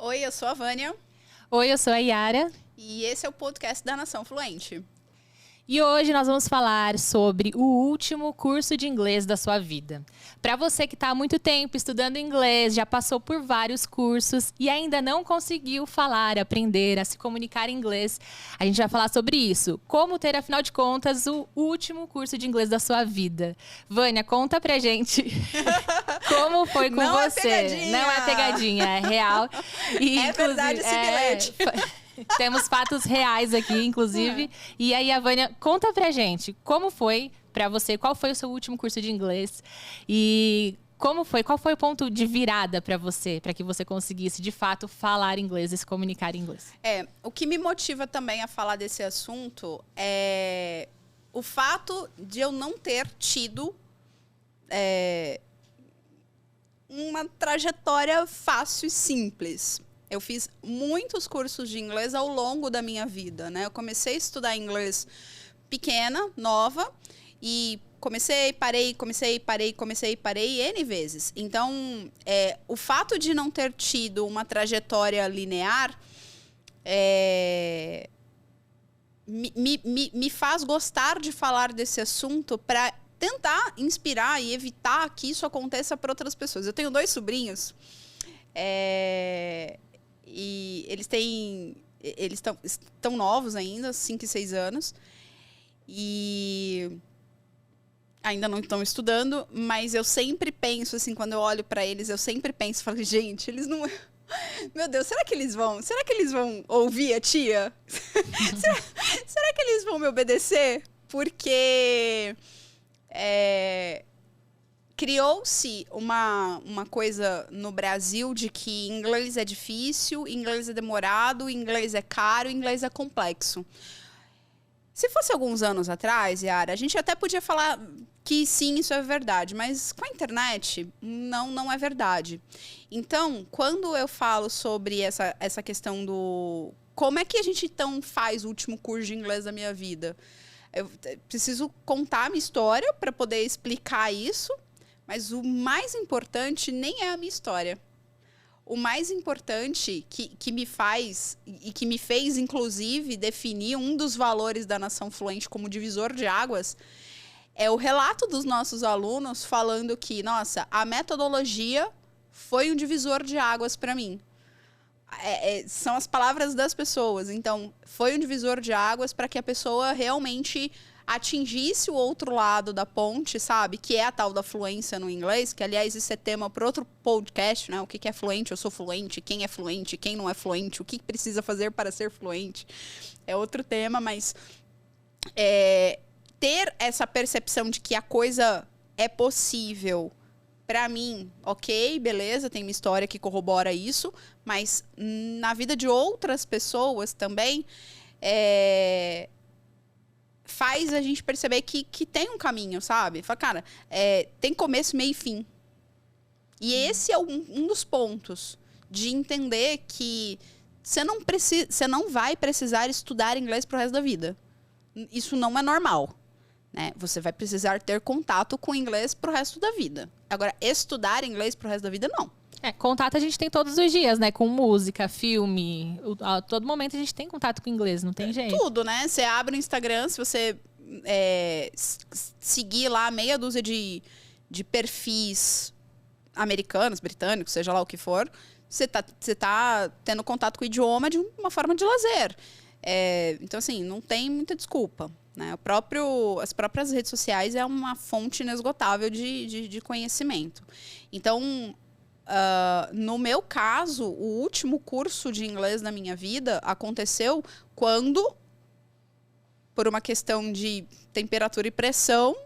Oi, eu sou a Vânia. Oi, eu sou a Yara. E esse é o podcast da Nação Fluente. E hoje nós vamos falar sobre o último curso de inglês da sua vida. Para você que está há muito tempo estudando inglês, já passou por vários cursos e ainda não conseguiu falar, aprender, a se comunicar em inglês, a gente vai falar sobre isso. Como ter, afinal de contas, o último curso de inglês da sua vida. Vânia, conta pra gente como foi com Não você. É pegadinha. Não é pegadinha, é real. E, é verdade esse bilhete. Temos fatos reais aqui, inclusive. E aí, a Vânia, conta pra gente como foi pra você, qual foi o seu último curso de inglês e qual foi o ponto de virada pra você, pra que você conseguisse, de fato, falar inglês e se comunicar em inglês? O que me motiva também a falar desse assunto é o fato de eu não ter tido uma trajetória fácil e simples. Eu fiz muitos cursos de inglês ao longo da minha vida, né? Eu comecei a estudar inglês pequena, nova, e parei N vezes. Então, o fato de não ter tido uma trajetória linear me faz gostar de falar desse assunto para tentar inspirar e evitar que isso aconteça para outras pessoas. Eu tenho 2 sobrinhos. E eles estão novos ainda, 5 e 6 anos. E ainda não estão estudando, mas eu sempre penso, assim, quando eu olho para eles, eu sempre penso, falo, gente, eles não... Meu Deus, será que eles vão ouvir a tia? será que eles vão me obedecer? Porque criou-se uma coisa no Brasil de que inglês é difícil, inglês é demorado, inglês é caro, inglês é complexo. Se fosse alguns anos atrás, Yara, a gente até podia falar que sim, isso é verdade, mas com a internet, não é verdade. Então, quando eu falo sobre essa questão do... Como é que a gente, então, faz o último curso de inglês da minha vida? Eu preciso contar a minha história para poder explicar isso. Mas o mais importante nem é a minha história. O mais importante que me faz e que me fez, inclusive, definir um dos valores da Nação Fluente como divisor de águas é o relato dos nossos alunos falando que, nossa, a metodologia foi um divisor de águas para mim. São as palavras das pessoas. Então, foi um divisor de águas para que a pessoa realmente atingisse o outro lado da ponte, sabe? Que é a tal da fluência no inglês, que, aliás, isso é tema para outro podcast, né? O que é fluente, eu sou fluente, quem é fluente, quem não é fluente, o que precisa fazer para ser fluente. É outro tema, mas ter essa percepção de que a coisa é possível, para mim, ok, beleza, tem uma história que corrobora isso, mas na vida de outras pessoas também, faz a gente perceber que tem um caminho, sabe? Fala, cara, tem começo, meio e fim. E esse é um dos pontos de entender que você não vai precisar estudar inglês pro resto da vida. Isso não é normal, né? Você vai precisar ter contato com inglês pro resto da vida. Agora, estudar inglês pro resto da vida, não. Contato a gente tem todos os dias, né? Com música, filme. A todo momento a gente tem contato com inglês, não tem jeito. Tudo, né? Você abre o Instagram, se você seguir lá meia dúzia de perfis americanos, britânicos, seja lá o que for, você tá tendo contato com o idioma de uma forma de lazer. Então, assim, não tem muita desculpa, né? As próprias redes sociais é uma fonte inesgotável de conhecimento. Então... no meu caso, o último curso de inglês na minha vida aconteceu quando, por uma questão de temperatura e pressão,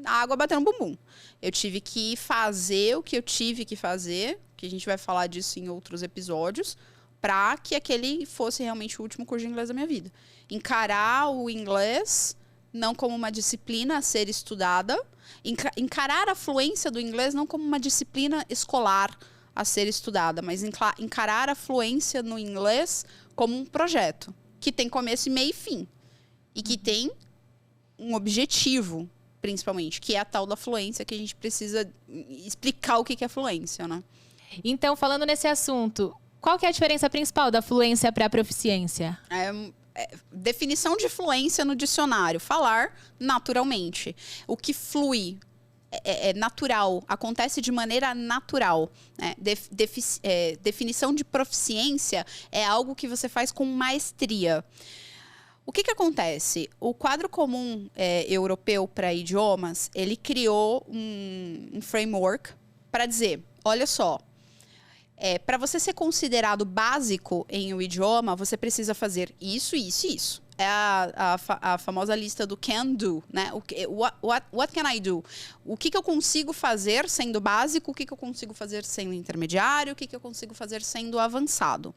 a água bateu no bumbum. Eu tive que fazer o que eu tive que fazer, que a gente vai falar disso em outros episódios, para que aquele fosse realmente o último curso de inglês da minha vida. Encarar o inglês não como uma disciplina a ser estudada, encarar a fluência do inglês não como uma disciplina escolar a ser estudada, mas encarar a fluência no inglês como um projeto, que tem começo, meio e fim. E que tem um objetivo, principalmente, que é a tal da fluência, que a gente precisa explicar o que é fluência, né? Então, falando nesse assunto, Qual que é a diferença principal da fluência para a proficiência? Definição de fluência no dicionário. Falar naturalmente. O que flui é natural, acontece de maneira natural. Né? Definição de proficiência é algo que você faz com maestria. O que acontece? O quadro comum europeu para idiomas, ele criou um framework para dizer, olha só, para você ser considerado básico em um idioma, você precisa fazer isso, isso e isso. É a famosa lista do can do, né? What can I do? O que eu consigo fazer sendo básico, o que eu consigo fazer sendo intermediário, o que eu consigo fazer sendo avançado.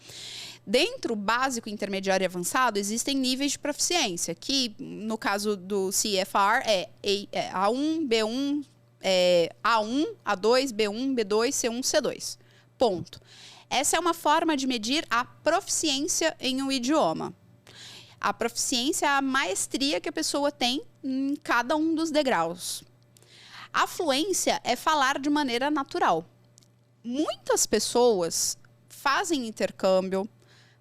Dentro básico, intermediário e avançado, existem níveis de proficiência, que no caso do CFR é A1, B1, A1, A2, B1, B2, C1, C2. Ponto. Essa é uma forma de medir a proficiência em um idioma. A proficiência é a maestria que a pessoa tem em cada um dos degraus. A fluência é falar de maneira natural. Muitas pessoas fazem intercâmbio,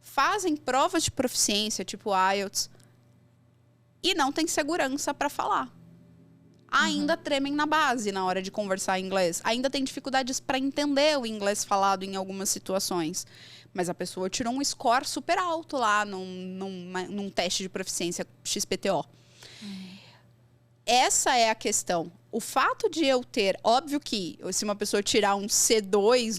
fazem provas de proficiência, tipo IELTS, e não têm segurança para falar. Ainda tremem na base na hora de conversar em inglês. Ainda tem dificuldades para entender o inglês falado em algumas situações. Mas a pessoa tirou um score super alto lá num teste de proficiência XPTO. Essa é a questão. O fato de eu ter... Óbvio que se uma pessoa tirar um C2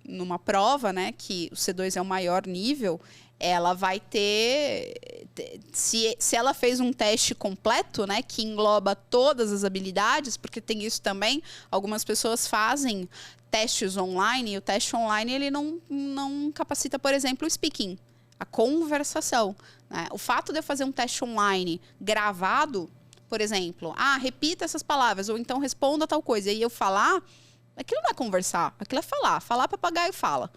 numa prova, né? Que o C2 é o maior nível, ela vai ter... Se ela fez um teste completo, né? Que engloba todas as habilidades, porque tem isso também. Algumas pessoas fazem testes online, e o teste online ele não capacita, por exemplo, o speaking, a conversação. Né? O fato de eu fazer um teste online gravado, por exemplo, repita essas palavras, ou então responda tal coisa, e eu falar, aquilo não é conversar, aquilo é falar. Falar, papagaio fala.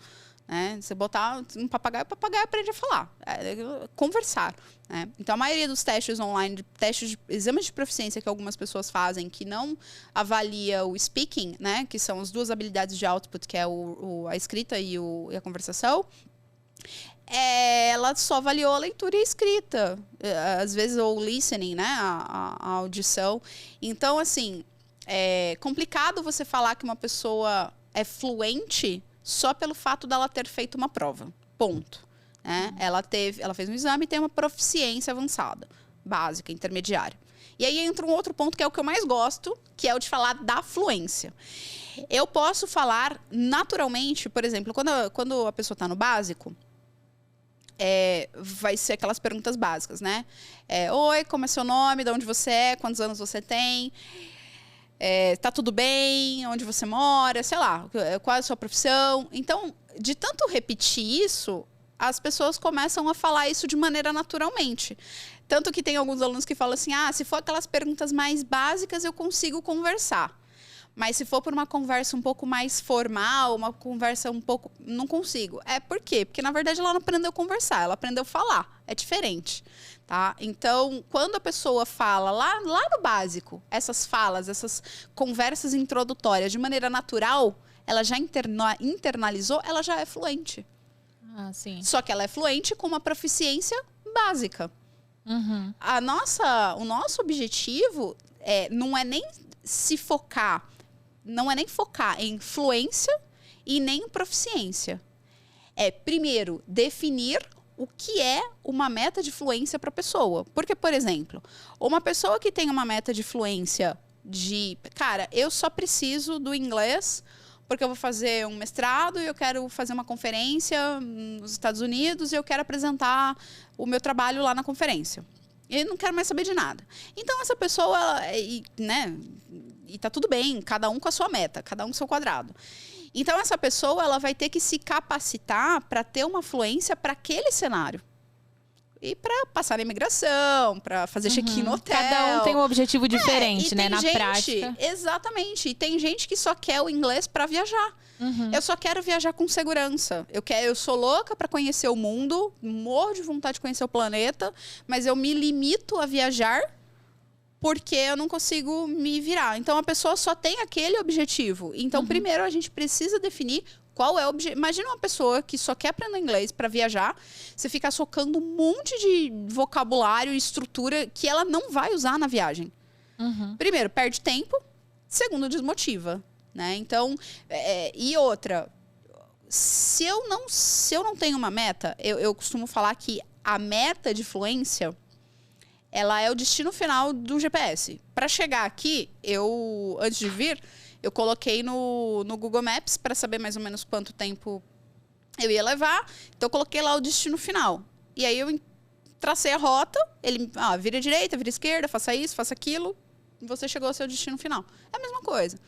Né? Você botar um papagaio, o papagaio aprende a falar. Conversar. Né? Então, a maioria dos testes online, testes de exames de proficiência que algumas pessoas fazem, que não avalia o speaking, né? Que são as duas habilidades de output, que é a escrita e a conversação, ela só avaliou a leitura e a escrita. Às vezes, o listening, né? A audição. Então, assim, é complicado você falar que uma pessoa é fluente só pelo fato dela ter feito uma prova. Ponto. Né? Ela fez um exame e tem uma proficiência avançada, básica, intermediária. E aí entra um outro ponto que é o que eu mais gosto, que é o de falar da fluência. Eu posso falar naturalmente, por exemplo, quando a pessoa está no básico, vai ser aquelas perguntas básicas, né? Oi, como é seu nome? De onde você é? Quantos anos você tem? Tá tudo bem? Onde você mora? Sei lá, qual é a sua profissão? Então, de tanto repetir isso, as pessoas começam a falar isso de maneira naturalmente. Tanto que tem alguns alunos que falam assim, se for aquelas perguntas mais básicas, eu consigo conversar. Mas se for por uma conversa um pouco mais formal, uma conversa um pouco... Não consigo. Por quê? Porque, na verdade, ela não aprendeu a conversar, ela aprendeu a falar. É diferente. Tá? Então, quando a pessoa fala lá no básico, essas falas, essas conversas introdutórias de maneira natural, ela já internalizou, ela já é fluente. Sim. Só que ela é fluente com uma proficiência básica. Uhum. O nosso objetivo não é nem se focar, não é nem focar em fluência e nem em proficiência. Primeiro, definir o que é uma meta de fluência para a pessoa. Porque, por exemplo, uma pessoa que tem uma meta de fluência cara, eu só preciso do inglês porque eu vou fazer um mestrado e eu quero fazer uma conferência nos Estados Unidos e eu quero apresentar o meu trabalho lá na conferência. E não quero mais saber de nada. Então, essa pessoa, né? E tá tudo bem, cada um com a sua meta, cada um com o seu quadrado. Então, essa pessoa ela vai ter que se capacitar para ter uma fluência para aquele cenário. E para passar na imigração, para fazer check-in no hotel. Cada um tem um objetivo diferente, né? Na prática. Exatamente. E tem gente que só quer o inglês para viajar. Eu só quero viajar com segurança. Eu sou louca para conhecer o mundo, morro de vontade de conhecer o planeta, mas eu me limito a viajar porque eu não consigo me virar. Então, a pessoa só tem aquele objetivo. Então, primeiro, a gente precisa definir Qual é o objetivo? Imagina uma pessoa que só quer aprender inglês para viajar, você ficar socando um monte de vocabulário e estrutura que ela não vai usar na viagem. Primeiro, perde tempo. Segundo, desmotiva, né? Então, e outra, se eu não tenho uma meta, eu costumo falar que a meta de fluência, ela é o destino final do GPS. Para chegar aqui, antes de vir, eu coloquei no Google Maps para saber mais ou menos quanto tempo eu ia levar. Então, eu coloquei lá o destino final. E aí, eu tracei a rota. Ele, vira à direita, vira à esquerda, faça isso, faça aquilo. Você chegou ao seu destino final. É a mesma coisa.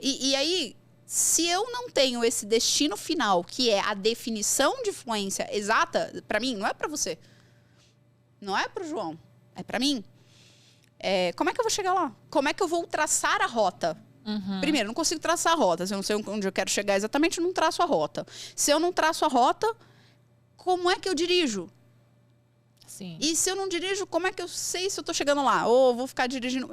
E aí, se eu não tenho esse destino final, que é a definição de fluência exata, para mim, não é para você. Não é para o João. É para mim. Como é que eu vou chegar lá? Como é que eu vou traçar a rota? Primeiro, eu não consigo traçar a rota. Se eu não sei onde eu quero chegar exatamente, eu não traço a rota. Se eu não traço a rota, como é que eu dirijo? Sim. E se eu não dirijo, como é que eu sei se eu tô chegando lá? Ou vou ficar dirigindo?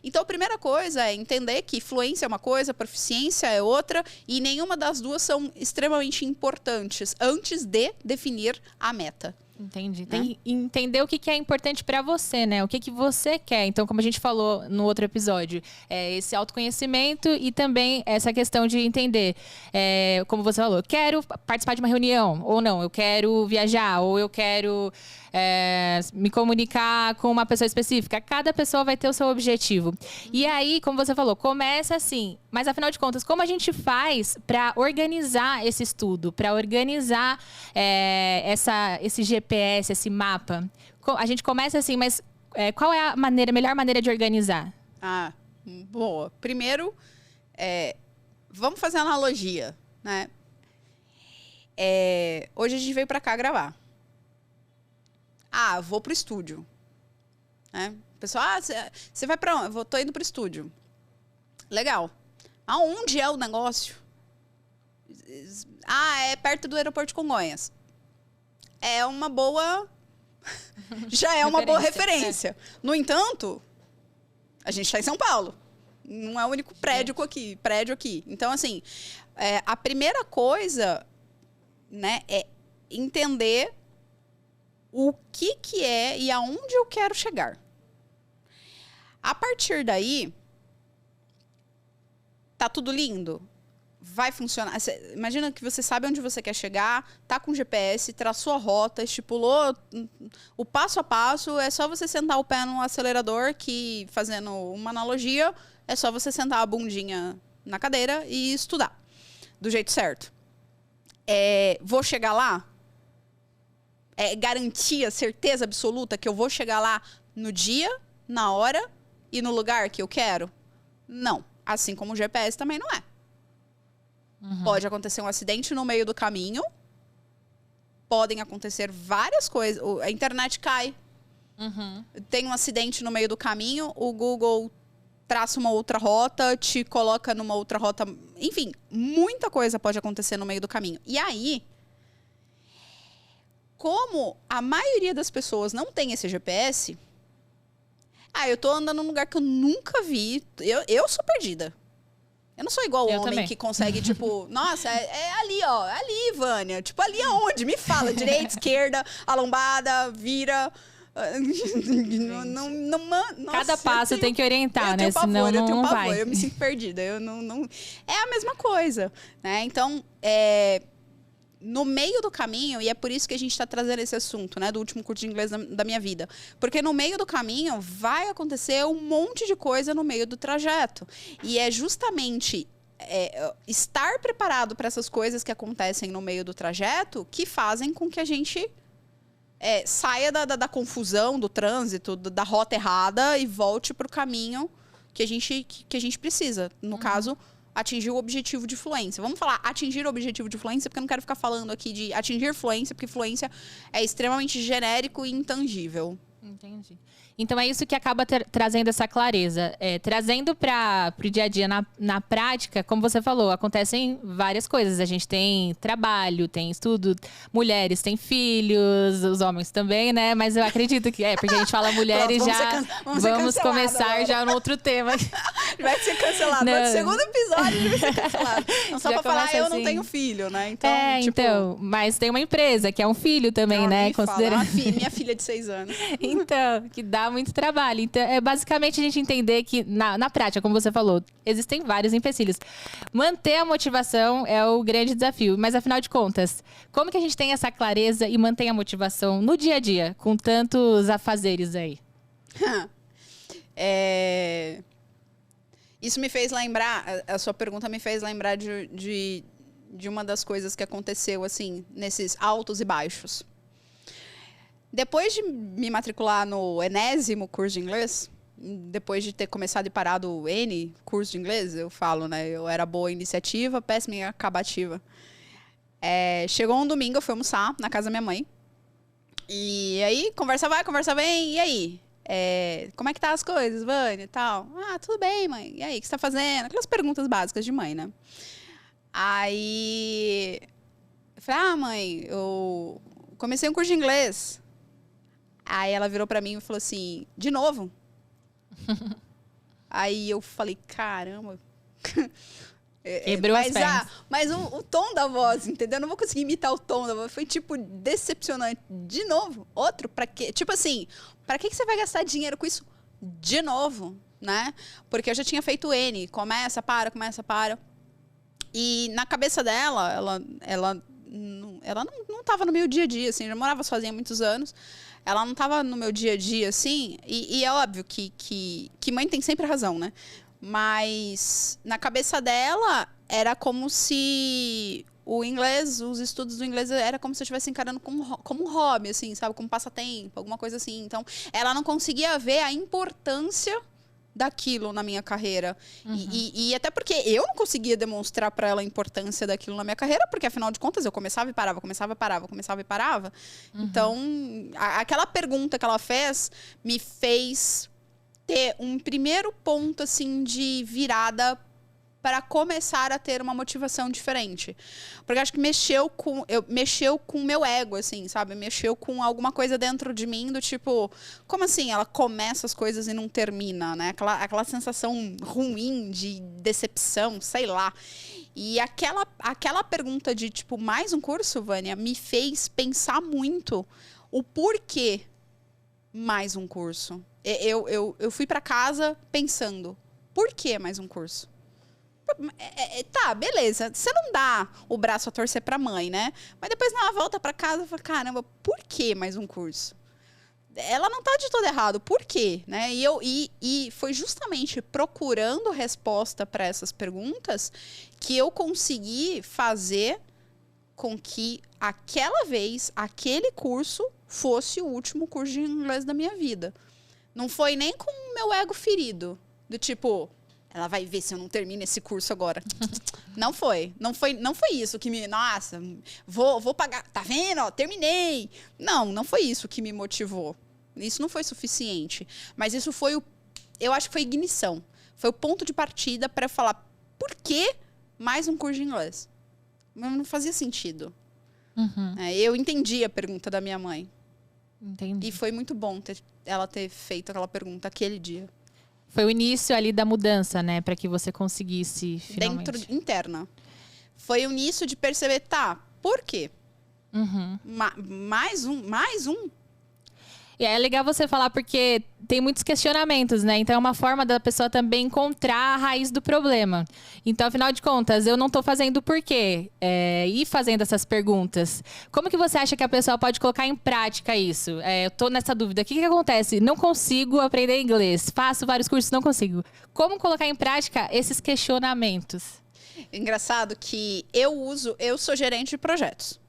Então, a primeira coisa é entender que fluência é uma coisa, proficiência é outra, e nenhuma das duas são extremamente importantes antes de definir a meta. Entendi. Tem que entender o que é importante para você, né? O que você quer. Então, como a gente falou no outro episódio, esse autoconhecimento e também essa questão de entender, como você falou, quero participar de uma reunião, ou não, eu quero viajar, ou eu quero me comunicar com uma pessoa específica. Cada pessoa vai ter o seu objetivo. E aí, como você falou, começa assim, mas afinal de contas, como a gente faz para organizar esse estudo, para organizar esse GPS, esse mapa? A gente começa assim, mas qual é a melhor maneira de organizar? Boa. Primeiro, vamos fazer analogia, né? Hoje a gente veio para cá gravar. Vou pro estúdio. Né? Pessoal, você vai para onde? Tô indo pro estúdio. Legal. Aonde é o negócio? É perto do aeroporto de Congonhas. É uma boa... Já é uma boa referência. No entanto, a gente está em São Paulo. Não é o único prédio aqui. Então, assim, a primeira coisa, né, é entender o que é e aonde eu quero chegar. A partir daí, tá tudo lindo? Vai funcionar. Imagina que você sabe onde você quer chegar, tá com GPS, traçou a rota, estipulou o passo a passo, é só você sentar o pé no acelerador, que, fazendo uma analogia, é só você sentar a bundinha na cadeira e estudar do jeito certo. Vou chegar lá? Garantia, certeza absoluta que eu vou chegar lá no dia, na hora e no lugar que eu quero? Não. Assim como o GPS também não é. Pode acontecer um acidente no meio do caminho. Podem acontecer várias coisas. A internet cai. Tem um acidente no meio do caminho. O Google traça uma outra rota, te coloca numa outra rota. Enfim, muita coisa pode acontecer no meio do caminho. E aí, como a maioria das pessoas não tem esse GPS, eu tô andando num lugar que eu nunca vi. Eu sou perdida. Eu não sou igual o homem também, que consegue, tipo, nossa, ali, ó. Ali, Vânia. Tipo, ali aonde? Me fala. Direita, esquerda, a lombada, vira. Nossa, cada passo tem que orientar, né? Pavor, senão eu tenho pavor, vai. Eu me sinto perdida. É a mesma coisa, né? Então, no meio do caminho, e é por isso que a gente está trazendo esse assunto, né, do último curso de inglês da minha vida, porque no meio do caminho vai acontecer um monte de coisa no meio do trajeto, e é justamente estar preparado para essas coisas que acontecem no meio do trajeto que fazem com que a gente saia da confusão, do trânsito, da rota errada e volte para o caminho que a gente precisa, no caso, atingir o objetivo de fluência. Vamos falar atingir o objetivo de fluência, porque eu não quero ficar falando aqui de atingir fluência, porque fluência é extremamente genérico e intangível. Entendi. Então é isso que acaba trazendo essa clareza. Trazendo para o dia a dia, na prática, como você falou, acontecem várias coisas. A gente tem trabalho, tem estudo, mulheres têm filhos, os homens também, né? Mas eu acredito que porque a gente fala mulheres. Pronto, vamos começar agora. Já no outro tema. Vai ser cancelado. No segundo episódio vai ser cancelado. Não só para falar, assim, eu não tenho filho, né? Então, mas tem uma empresa que é um filho também, não, né? Considerando minha filha de 6 anos. Então, que dá muito trabalho. Então, é basicamente a gente entender que, na prática, como você falou, existem vários empecilhos. Manter a motivação é o grande desafio. Mas, afinal de contas, como que a gente tem essa clareza e mantém a motivação no dia a dia, com tantos afazeres aí? Isso me fez lembrar, a sua pergunta me fez lembrar de uma das coisas que aconteceu, assim, nesses altos e baixos. Depois de me matricular no enésimo curso de inglês, depois de ter começado e parado o N curso de inglês, eu falo, né? Eu era boa em iniciativa, péssima em acabativa. Chegou um domingo, eu fui almoçar na casa da minha mãe. E aí, conversa vai, conversa vem, e aí? Como é que tá as coisas, Vânia, e tal? Ah, tudo bem, mãe. E aí, o que você tá fazendo? Aquelas perguntas básicas de mãe, né? Aí, eu falei, mãe, eu comecei um curso de inglês. Aí ela virou pra mim e falou assim, de novo? Aí eu falei, caramba. Quebrou as pernas. Mas o tom da voz, entendeu? Eu não vou conseguir imitar o tom da voz. Foi, tipo, decepcionante. De novo? Outro? Pra quê? Tipo assim, pra que você vai gastar dinheiro com isso de novo, né? Porque eu já tinha feito N. Começa, para. E na cabeça dela, ela não tava no meu dia a dia, assim. Eu já morava sozinha há muitos anos. Ela não tava no meu dia a dia, assim. E é óbvio que mãe tem sempre razão, né? Mas na cabeça dela era como se o inglês, os estudos do inglês, era como se eu estivesse encarando como um hobby, assim, sabe? Como passatempo, alguma coisa assim. Então, ela não conseguia ver a importância daquilo na minha carreira. Uhum. E até porque eu não conseguia demonstrar para ela a importância daquilo na minha carreira, porque afinal de contas eu começava e parava. Uhum. Então, aquela pergunta que ela fez me fez ter um primeiro ponto assim de virada para começar a ter uma motivação diferente. Porque acho que mexeu com o meu ego, assim, sabe? Mexeu com alguma coisa dentro de mim do tipo, como assim ela começa as coisas e não termina, né? Aquela sensação ruim de decepção, sei lá. E aquela pergunta de, tipo, mais um curso, Vânia, me fez pensar muito o porquê mais um curso. Eu fui para casa pensando, por que mais um curso? Tá, beleza. Você não dá o braço a torcer pra mãe, né? Mas depois, na volta pra casa, eu falo, caramba, por que mais um curso? Ela não tá de todo errado, por quê? Né? E foi justamente procurando resposta para essas perguntas que eu consegui fazer com que aquela vez, aquele curso fosse o último curso de inglês da minha vida. Não foi nem com o meu ego ferido, do tipo, ela vai ver se eu não termino esse curso agora. Não foi isso que me... Nossa, vou pagar. Tá vendo? Ó, terminei. Não foi isso que me motivou. Isso não foi suficiente. Mas isso foi eu acho que foi ignição. Foi o ponto de partida para eu falar, por que mais um curso de inglês? Não fazia sentido. Uhum. Eu entendi a pergunta da minha mãe. Entendi. E foi muito bom ela ter feito aquela pergunta aquele dia. Foi o início ali da mudança, né? Para que você conseguisse finalmente. Interna. Foi o início de perceber, tá, por quê? Uhum. Mais um? E é legal você falar porque tem muitos questionamentos, né? Então é uma forma da pessoa também encontrar a raiz do problema. Então, afinal de contas, eu não tô fazendo por quê? E fazendo essas perguntas. Como que você acha que a pessoa pode colocar em prática isso? Eu tô nessa dúvida. O que acontece? Não consigo aprender inglês. Faço vários cursos, não consigo. Como colocar em prática esses questionamentos? Engraçado que eu sou gerente de projetos.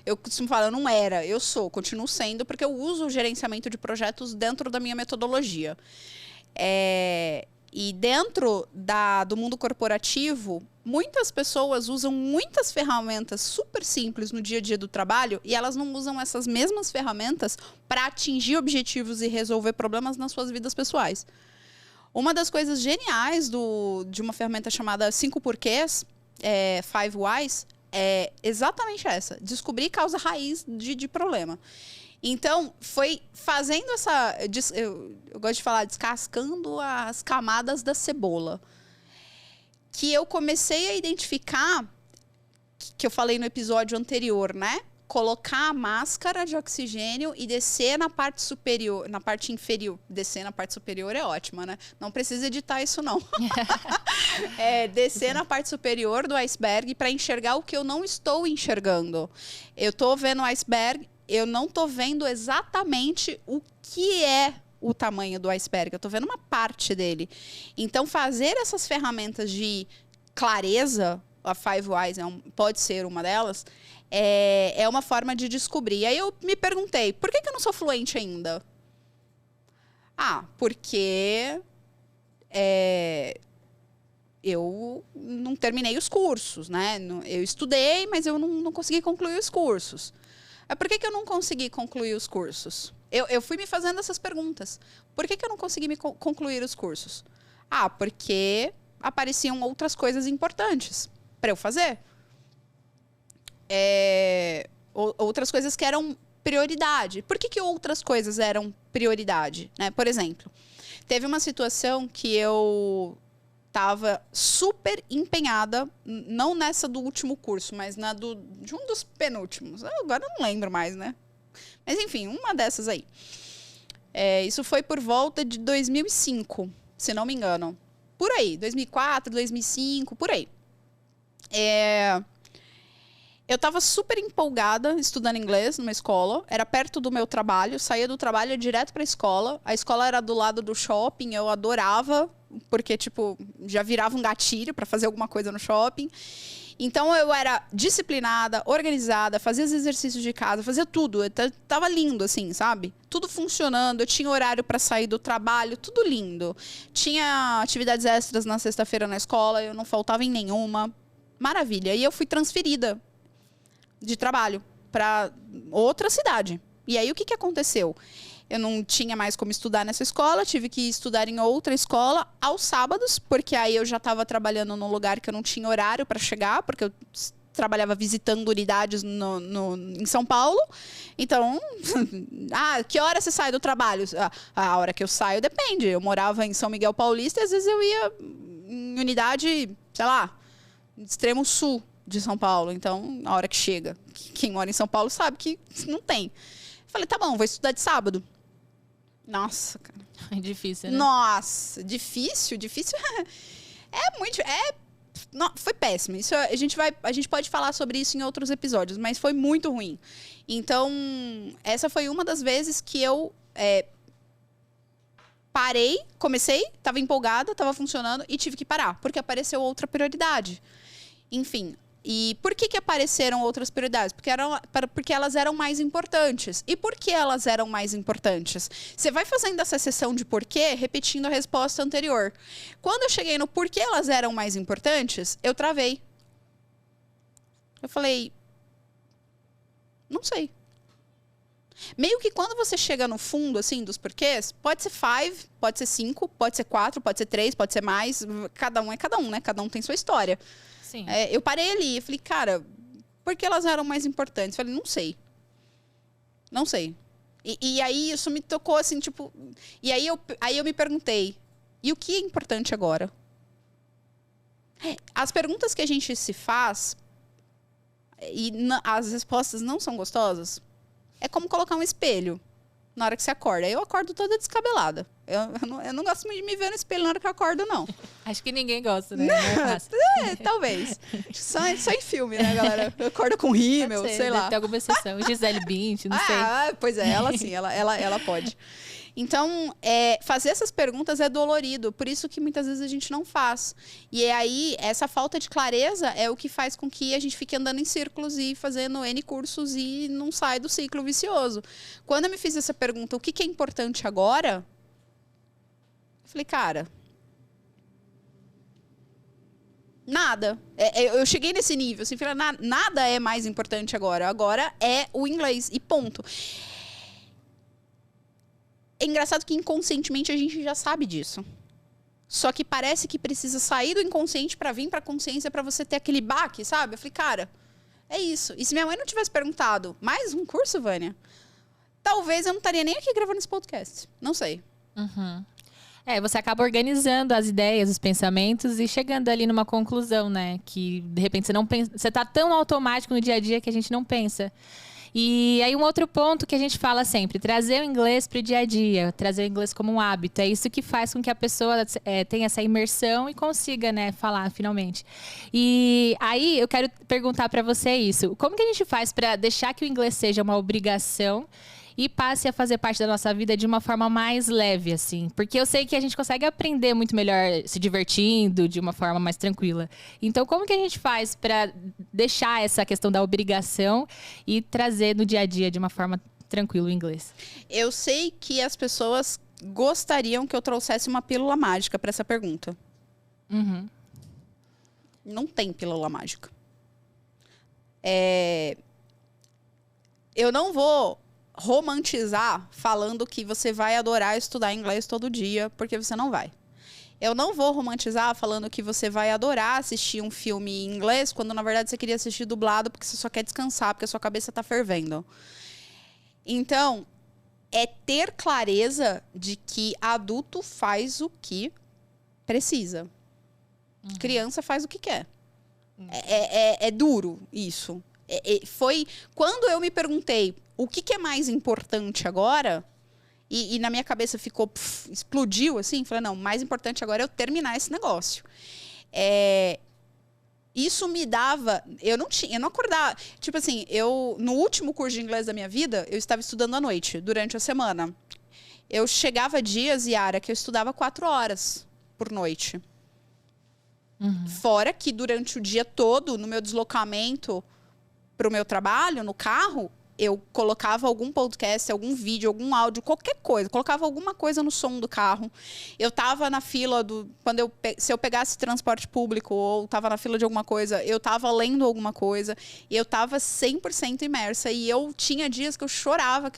Eu costumo falar, eu não era, eu sou, continuo sendo, porque eu uso o gerenciamento de projetos dentro da minha metodologia. E dentro do mundo corporativo, muitas pessoas usam muitas ferramentas super simples no dia a dia do trabalho e elas não usam essas mesmas ferramentas para atingir objetivos e resolver problemas nas suas vidas pessoais. Uma das coisas geniais de uma ferramenta chamada 5 porquês, 5 whys, é exatamente essa. Descobrir causa raiz de problema. Então, foi fazendo essa... Eu gosto de falar descascando as camadas da cebola. Que eu comecei a identificar, que eu falei no episódio anterior, né? Colocar a máscara de oxigênio e descer na parte superior, na parte inferior. Descer na parte superior é ótima, né? Não precisa editar isso, não. Descer na parte superior do iceberg para enxergar o que eu não estou enxergando. Eu estou vendo o iceberg, eu não estou vendo exatamente o que é o tamanho do iceberg. Eu estou vendo uma parte dele. Então, fazer essas ferramentas de clareza, a 5 whys pode ser uma delas, é uma forma de descobrir. E aí eu me perguntei, por que eu não sou fluente ainda? Porque eu não terminei os cursos, né? Eu estudei, mas eu não consegui concluir os cursos. Por que eu não consegui concluir os cursos? Eu fui me fazendo essas perguntas. Por que eu não consegui concluir os cursos? Porque apareciam outras coisas importantes para eu fazer. Outras coisas que eram prioridade. Por que outras coisas eram prioridade? Né? Por exemplo, teve uma situação que eu estava super empenhada, não nessa do último curso, mas na de um dos penúltimos. Agora eu não lembro mais, né? Mas enfim, uma dessas aí. Isso foi por volta de 2005, se não me engano. Por aí, 2004, 2005, por aí. Eu estava super empolgada estudando inglês numa escola. Era perto do meu trabalho. Saía do trabalho, ia direto para a escola. A escola era do lado do shopping. Eu adorava, porque tipo, já virava um gatilho para fazer alguma coisa no shopping. Então, eu era disciplinada, organizada, fazia os exercícios de casa, fazia tudo. Tava lindo, assim, sabe? Tudo funcionando. Eu tinha horário para sair do trabalho, tudo lindo. Tinha atividades extras na sexta-feira na escola, eu não faltava em nenhuma. Maravilha. E eu fui transferida de trabalho para outra cidade. E aí, o que aconteceu? Eu não tinha mais como estudar nessa escola, tive que estudar em outra escola aos sábados, porque aí eu já estava trabalhando num lugar que eu não tinha horário para chegar, porque eu trabalhava visitando unidades em São Paulo. Então, que hora você sai do trabalho? A hora que eu saio depende. Eu morava em São Miguel Paulista e às vezes eu ia em unidade, sei lá, extremo sul de São Paulo. Então, a hora que chega. Quem mora em São Paulo sabe que não tem. Falei, tá bom, vou estudar de sábado. Nossa, cara. É difícil, né? Nossa, difícil. Não, foi péssimo. Isso a gente pode falar sobre isso em outros episódios, mas foi muito ruim. Então, essa foi uma das vezes que eu parei, comecei, estava empolgada, estava funcionando e tive que parar, porque apareceu outra prioridade. Enfim. E por que apareceram outras prioridades? Porque elas eram mais importantes. E por que elas eram mais importantes? Você vai fazendo essa sessão de porquê, repetindo a resposta anterior. Quando eu cheguei no porquê elas eram mais importantes, eu travei. Eu falei, não sei. Meio que quando você chega no fundo, assim, dos porquês, pode ser 5, pode ser 5, pode ser 4, pode ser 3, pode ser mais. Cada um é cada um, né? Cada um tem sua história. Sim. Eu parei ali e falei, cara, por que elas eram mais importantes? Falei, não sei. Não sei. E aí isso me tocou assim, tipo... E aí eu me perguntei, e o que é importante agora? As perguntas que a gente se faz e as respostas não são gostosas, é como colocar um espelho na hora que você acorda. Eu acordo toda descabelada. Eu não gosto muito de me ver no espelho na hora que eu acordo, não. Acho que ninguém gosta, né? Talvez. Só em filme, né, galera? Eu acordo com rímel, sei lá. Tem alguma exceção. Gisele Bündchen, não sei. Pois é, ela sim, ela pode. Então, fazer essas perguntas é dolorido. Por isso que muitas vezes a gente não faz. E aí, essa falta de clareza é o que faz com que a gente fique andando em círculos e fazendo N cursos e não sai do ciclo vicioso. Quando eu me fiz essa pergunta, o que é importante agora? Eu falei, cara, Nada. Eu cheguei nesse nível, assim, falei, nada é mais importante agora. Agora é o inglês e ponto. É engraçado que inconscientemente a gente já sabe disso. Só que parece que precisa sair do inconsciente para vir para a consciência para você ter aquele baque, sabe? Eu falei, cara, é isso. E se minha mãe não tivesse perguntado, mais um curso, Vânia? Talvez eu não estaria nem aqui gravando esse podcast. Não sei. Uhum. Você acaba organizando as ideias, os pensamentos e chegando ali numa conclusão, né? Que, de repente, você não pensa... Você tá tão automático no dia a dia que a gente não pensa. E aí, um outro ponto que a gente fala sempre, trazer o inglês para o dia a dia, trazer o inglês como um hábito. É isso que faz com que a pessoa tenha essa imersão e consiga, né, falar finalmente. E aí, eu quero perguntar para você isso. Como que a gente faz para deixar que o inglês seja uma obrigação e passe a fazer parte da nossa vida de uma forma mais leve, assim? Porque eu sei que a gente consegue aprender muito melhor se divertindo, de uma forma mais tranquila. Então, como que a gente faz para deixar essa questão da obrigação e trazer no dia a dia de uma forma tranquila o inglês? Eu sei que as pessoas gostariam que eu trouxesse uma pílula mágica para essa pergunta. Uhum. Não tem pílula mágica. Eu não vou romantizar falando que você vai adorar estudar inglês todo dia, porque você não vai. Eu não vou romantizar falando que você vai adorar assistir um filme em inglês, quando na verdade você queria assistir dublado porque você só quer descansar, porque a sua cabeça está fervendo. Então, é ter clareza de que adulto faz o que precisa. Uhum. Criança faz o que quer. Uhum. É duro isso. Foi quando eu me perguntei o que é mais importante agora, e na minha cabeça ficou, explodiu assim, falei, não, mais importante agora é eu terminar esse negócio. Isso me dava, eu não acordava, tipo assim, no último curso de inglês da minha vida, eu estava estudando à noite, durante a semana. Eu chegava dias, Yara, que eu estudava 4 horas por noite. Uhum. Fora que durante o dia todo, no meu deslocamento para o meu trabalho, no carro, eu colocava algum podcast, algum vídeo, algum áudio, qualquer coisa. Colocava alguma coisa no som do carro. Eu tava na fila se eu pegasse transporte público ou tava na fila de alguma coisa, eu tava lendo alguma coisa. E eu tava 100% imersa. E eu tinha dias que eu chorava.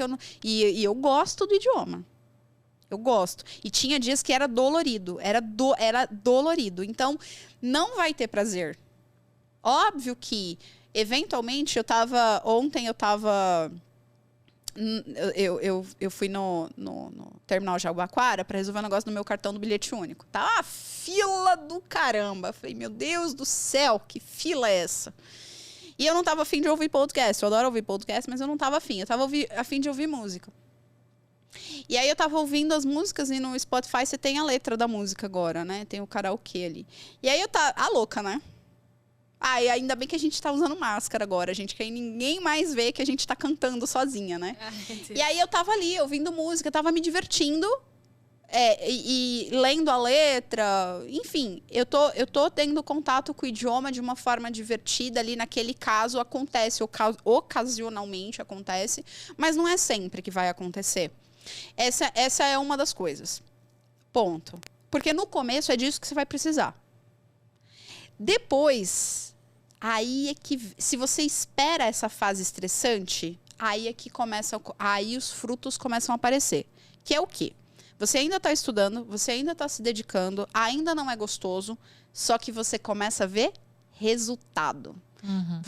E eu gosto do idioma. Eu gosto. E tinha dias que era dolorido. Era dolorido. Então, não vai ter prazer. Óbvio que eventualmente, ontem eu tava... Eu fui no terminal Jabaquara para resolver um negócio no meu cartão do bilhete único. Tá uma fila do caramba. Falei, meu Deus do céu, que fila é essa? E eu não tava afim de ouvir podcast. Eu adoro ouvir podcast, mas eu não tava afim. Eu tava afim de ouvir música. E aí eu tava ouvindo as músicas e no Spotify você tem a letra da música agora, né? Tem o karaokê ali. E aí a louca, né? E ainda bem que a gente tá usando máscara agora, gente, que aí ninguém mais vê que a gente tá cantando sozinha, né? E aí eu tava ali, ouvindo música, tava me divertindo e lendo a letra, enfim, eu tô tendo contato com o idioma de uma forma divertida ali, naquele caso acontece, ocasionalmente acontece, mas não é sempre que vai acontecer. Essa é uma das coisas. Ponto. Porque no começo é disso que você vai precisar. Depois, aí é que, se você espera essa fase estressante, aí é que aí os frutos começam a aparecer. Que é o quê? Você ainda está estudando, você ainda está se dedicando, ainda não é gostoso, só que você começa a ver resultado. Uhum.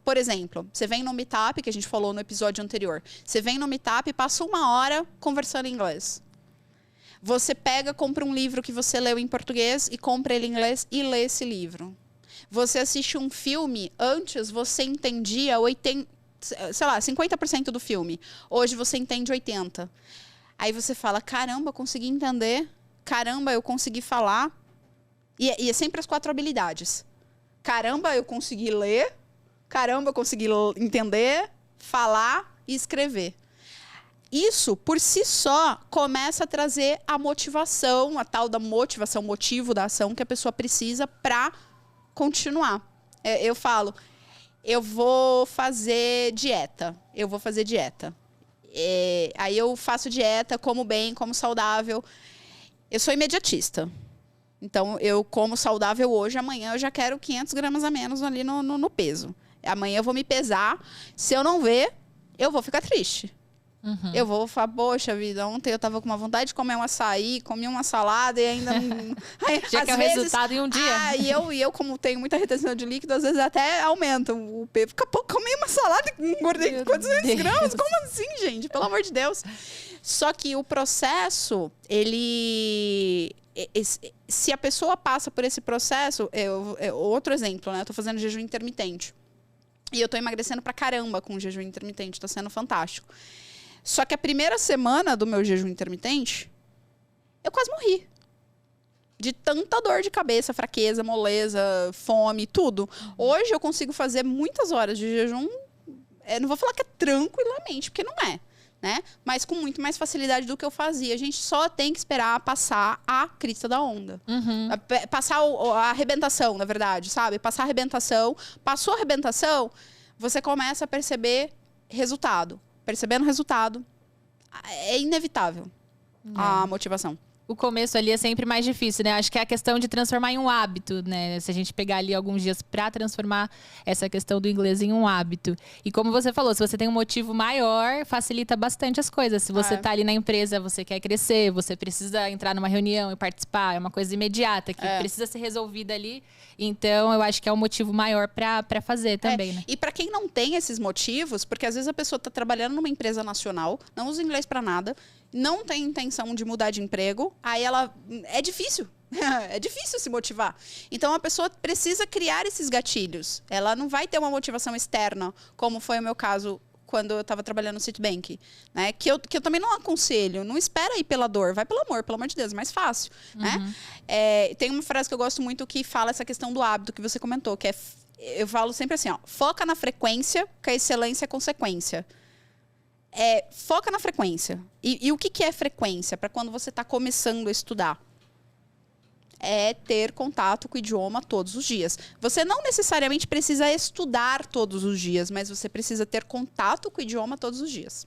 Por exemplo, você vem no Meetup, que a gente falou no episódio anterior, você vem no Meetup e passa 1 hora conversando em inglês. Você compra um livro que você leu em português e compra ele em inglês e lê esse livro. Você assiste um filme, antes você entendia 50% do filme. Hoje você entende 80%. Aí você fala, caramba, eu consegui entender. Caramba, eu consegui falar. E é sempre as 4 habilidades. Caramba, eu consegui ler. Caramba, eu consegui entender, falar e escrever. Isso, por si só, começa a trazer a motivação, a tal da motivação, motivo da ação que a pessoa precisa para continuar. Eu falo, eu vou fazer dieta. Aí eu faço dieta, como bem, como saudável. Eu sou imediatista. Então, eu como saudável hoje, amanhã eu já quero 500 gramas a menos ali no peso. Amanhã eu vou me pesar. Se eu não ver, eu vou ficar triste. Eu vou falar, poxa vida, ontem eu tava com uma vontade de comer um açaí, comi uma salada e ainda não... Já que é o resultado em um dia. E eu, como tenho muita retenção de líquido, às vezes até aumenta o peso. Daqui a pouco comi uma salada e engordei 400 gramas. Como assim, gente? Pelo amor de Deus. Só que o processo, ele... Se a pessoa passa por esse processo... Outro exemplo, né? Eu tô fazendo jejum intermitente. E eu tô emagrecendo pra caramba com o jejum intermitente. Tá sendo fantástico. Só que a primeira semana do meu jejum intermitente, eu quase morri. De tanta dor de cabeça, fraqueza, moleza, fome, tudo. Hoje eu consigo fazer muitas horas de jejum. Não vou falar que é tranquilamente, porque não é. Né? Mas com muito mais facilidade do que eu fazia. A gente só tem que esperar passar a crista da onda. Passar a arrebentação, na verdade, sabe? Passar a arrebentação. Passou a arrebentação, você começa a perceber resultado. Percebendo o resultado, é inevitável a motivação. O começo ali é sempre mais difícil, né? Acho que é a questão de transformar em um hábito, né? Se a gente pegar ali alguns dias para transformar essa questão do inglês em um hábito. E como você falou, se você tem um motivo maior, facilita bastante as coisas. Se você tá ali na empresa, você quer crescer, você precisa entrar numa reunião e participar, é uma coisa imediata que precisa ser resolvida ali. Então, eu acho que é um motivo maior para fazer também, né? E para quem não tem esses motivos, porque às vezes a pessoa está trabalhando numa empresa nacional, não usa inglês para nada, não tem intenção de mudar de emprego, aí ela... É difícil. É difícil se motivar. Então, a pessoa precisa criar esses gatilhos. Ela não vai ter uma motivação externa, como foi o meu caso quando eu estava trabalhando no Citibank, né? Que eu também não aconselho. Não espera ir pela dor, vai pelo amor de Deus, é mais fácil, né? Tem uma frase que eu gosto muito que fala essa questão do hábito que você comentou, que é... Eu falo sempre assim, ó, foca na frequência, que a excelência é consequência. Foca na frequência. E o que é frequência? Para quando você está começando a estudar. É ter contato com o idioma todos os dias. Você não necessariamente precisa estudar todos os dias, mas você precisa ter contato com o idioma todos os dias.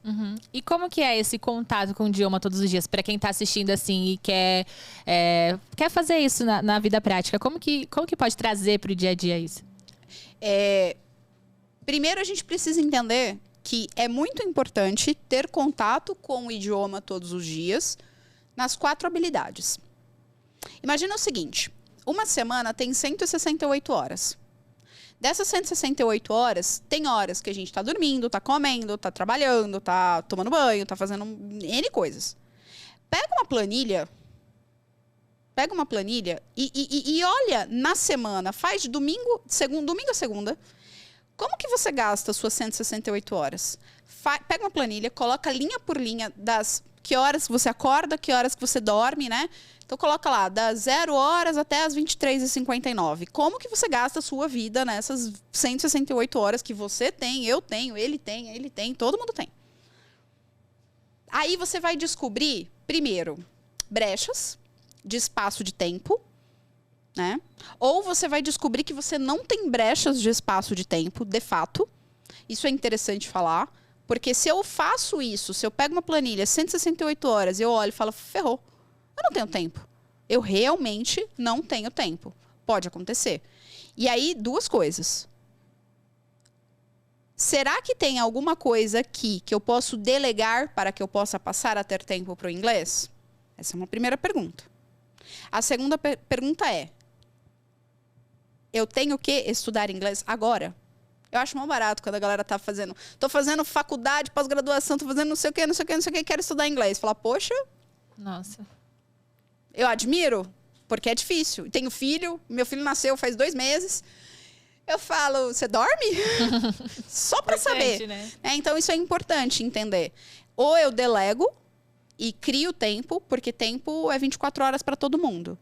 E como que é esse contato com o idioma todos os dias? Para quem está assistindo assim e quer fazer isso na vida prática, como que pode trazer para o dia a dia isso? Primeiro, a gente precisa entender que é muito importante ter contato com o idioma todos os dias nas 4 habilidades. Imagina o seguinte, uma semana tem 168 horas. Dessas 168 horas, tem horas que a gente está dormindo, está comendo, está trabalhando, está tomando banho, está fazendo N coisas. Pega uma planilha e olha na semana, faz de domingo a segunda, como que você gasta as suas 168 horas? Pega uma planilha, coloca linha por linha das que horas que você acorda, que horas que você dorme, né? Então, coloca lá, das 0 horas até as 23h59. Como que você gasta a sua vida nessas 168 horas que você tem, eu tenho, ele tem, todo mundo tem. Aí você vai descobrir, primeiro, brechas de espaço de tempo, né? Ou você vai descobrir que você não tem brechas de espaço de tempo, de fato. Isso é interessante falar, porque se eu faço isso, se eu pego uma planilha 168 horas e eu olho e falo, ferrou, eu não tenho tempo. Eu realmente não tenho tempo. Pode acontecer. E aí, 2 coisas. Será que tem alguma coisa aqui que eu posso delegar para que eu possa passar a ter tempo para o inglês? Essa é uma primeira pergunta. A segunda pergunta é, eu tenho que estudar inglês agora? Eu acho mais barato quando a galera tá fazendo... Tô fazendo faculdade, pós-graduação, tô fazendo não sei o quê, quero estudar inglês. Falar, poxa... Nossa. Eu admiro, porque é difícil. Tenho filho, meu filho nasceu faz 2 meses. Eu falo, você dorme? Só pra saber. Né? Então, isso é importante entender. Ou eu delego e crio tempo, porque tempo é 24 horas para todo mundo.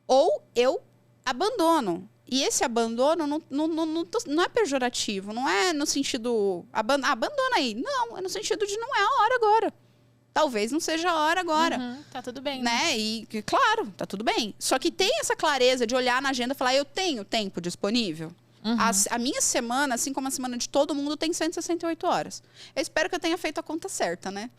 Ou eu abandono. E esse abandono não é pejorativo, não é no sentido... abandona aí. Não, é no sentido de não é a hora agora. Talvez não seja a hora agora. Tá tudo bem. Né? E, claro, tá tudo bem. Só que tem essa clareza de olhar na agenda e falar, eu tenho tempo disponível. A minha semana, assim como a semana de todo mundo, tem 168 horas. Eu espero que eu tenha feito a conta certa, né?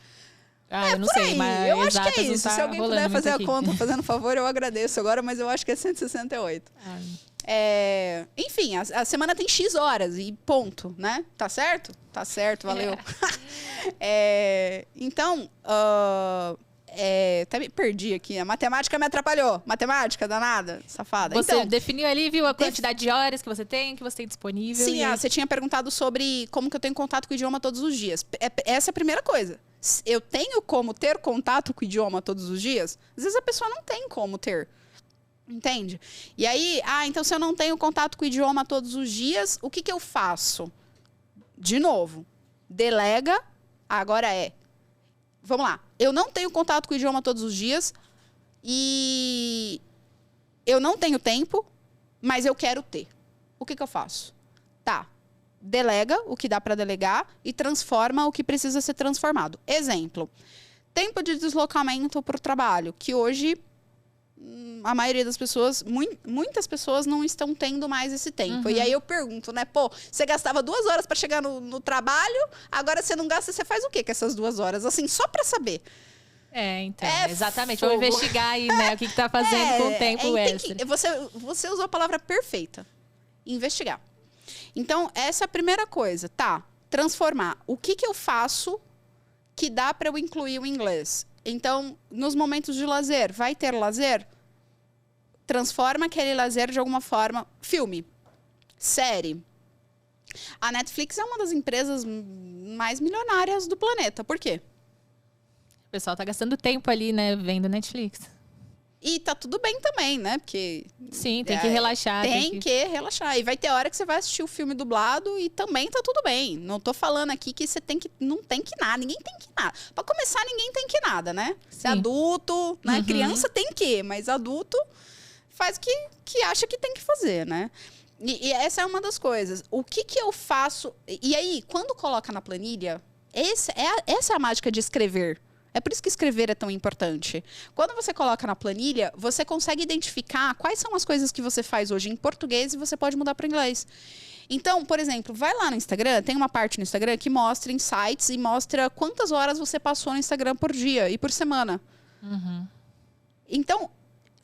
Eu não sei, mas eu acho que é exatas não isso. tá Se alguém rolando puder muito fazer aqui. a conta, fazendo favor, eu agradeço agora, mas eu acho que é 168. Enfim, a semana tem X horas e ponto, né? Tá certo? Tá certo, valeu. Então, até me perdi aqui. A matemática me atrapalhou. Matemática, danada, safada. Você então, definiu ali, viu, a quantidade de horas que você tem disponível. Sim, você tinha perguntado sobre como que eu tenho contato com o idioma todos os dias. Essa é a primeira coisa. Eu tenho como ter contato com o idioma todos os dias? Às vezes a pessoa não tem como ter. Entende? E aí, então se eu não tenho contato com o idioma todos os dias, o que que eu faço? De novo, delega, agora vamos lá, eu não tenho contato com o idioma todos os dias e eu não tenho tempo, mas eu quero ter. O que que eu faço? Delega o que dá para delegar e transforma o que precisa ser transformado. Exemplo, tempo de deslocamento para o trabalho, que hoje a maioria das pessoas, muitas pessoas não estão tendo mais esse tempo. E aí eu pergunto, né? Pô, você gastava 2 horas para chegar no trabalho, agora você não gasta, você faz o quê com essas 2 horas? Assim, só para saber. Então, exatamente. Vamos investigar aí, né? O que tá fazendo com o tempo extra. Você usou a palavra perfeita. Investigar. Então, essa é a primeira coisa. Transformar. O que que eu faço que dá para eu incluir o inglês? Então, nos momentos de lazer, vai ter lazer? Transforma aquele lazer de alguma forma. Filme, série. A Netflix é uma das empresas mais milionárias do planeta. Por quê? O pessoal tá gastando tempo ali, né, vendo Netflix. E tá tudo bem também, né? Porque... Sim, tem que relaxar. Tem que relaxar. E vai ter hora que você vai assistir o filme dublado e também tá tudo bem. Não tô falando aqui que você não tem que nada. Ninguém tem que nada. Pra começar, ninguém tem que nada, né? Se adulto, né? Criança tem que, mas adulto faz o que acha que tem que fazer, né? E essa é uma das coisas. O que que eu faço... E aí, quando coloca na planilha, essa é a mágica de escrever. É por isso que escrever é tão importante. Quando você coloca na planilha, você consegue identificar quais são as coisas que você faz hoje em português e você pode mudar para inglês. Então, por exemplo, vai lá no Instagram, tem uma parte no Instagram que mostra insights e mostra quantas horas você passou no Instagram por dia e por semana. Então,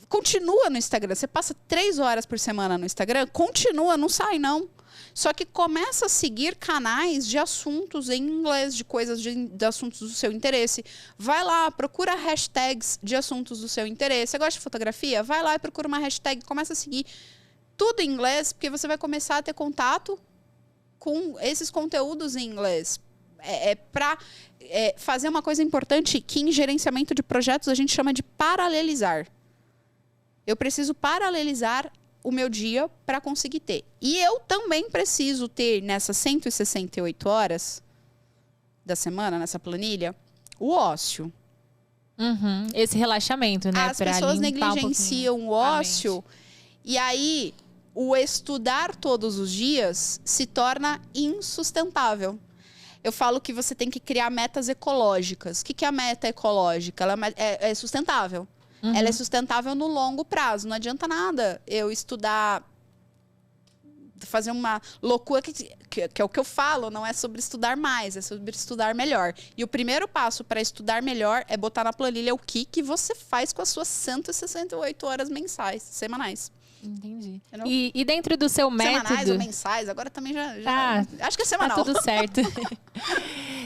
continua no Instagram. Você passa 3 horas por semana no Instagram, continua, não sai não. Só que começa a seguir canais de assuntos em inglês, de coisas de assuntos do seu interesse. Vai lá, procura hashtags de assuntos do seu interesse. Você gosta de fotografia? Vai lá e procura uma hashtag, começa a seguir tudo em inglês, porque você vai começar a ter contato com esses conteúdos em inglês. Para fazer uma coisa importante que em gerenciamento de projetos a gente chama de paralelizar. Eu preciso paralelizar o meu dia para conseguir ter. E eu também preciso ter, nessas 168 horas da semana, nessa planilha, o ócio. Esse relaxamento, né? As pessoas negligenciam o ócio e aí o estudar todos os dias se torna insustentável. Eu falo que você tem que criar metas ecológicas. O que é a meta ecológica? Ela é sustentável. Ela é sustentável no longo prazo. Não adianta nada eu estudar, fazer uma loucura, que é o que eu falo, não é sobre estudar mais, é sobre estudar melhor. E o primeiro passo para estudar melhor é botar na planilha o que você faz com as suas 168 horas semanais. Entendi. E dentro do seu método... Semanais ou mensais, agora também já acho que é semanal. Tá tudo certo.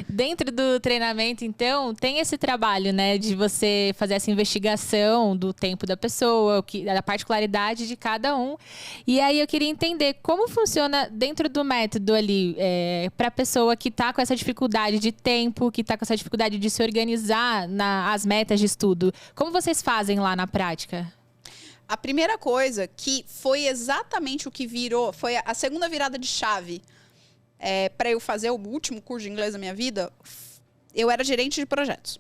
Dentro do treinamento, então, tem esse trabalho, né? De você fazer essa investigação do tempo da pessoa, da particularidade de cada um. E aí eu queria entender como funciona dentro do método ali, para a pessoa que está com essa dificuldade de tempo, que está com essa dificuldade de se organizar nas metas de estudo. Como vocês fazem lá na prática? A primeira coisa que foi exatamente o que virou, foi a segunda virada de chave para eu fazer o último curso de inglês da minha vida, eu era gerente de projetos.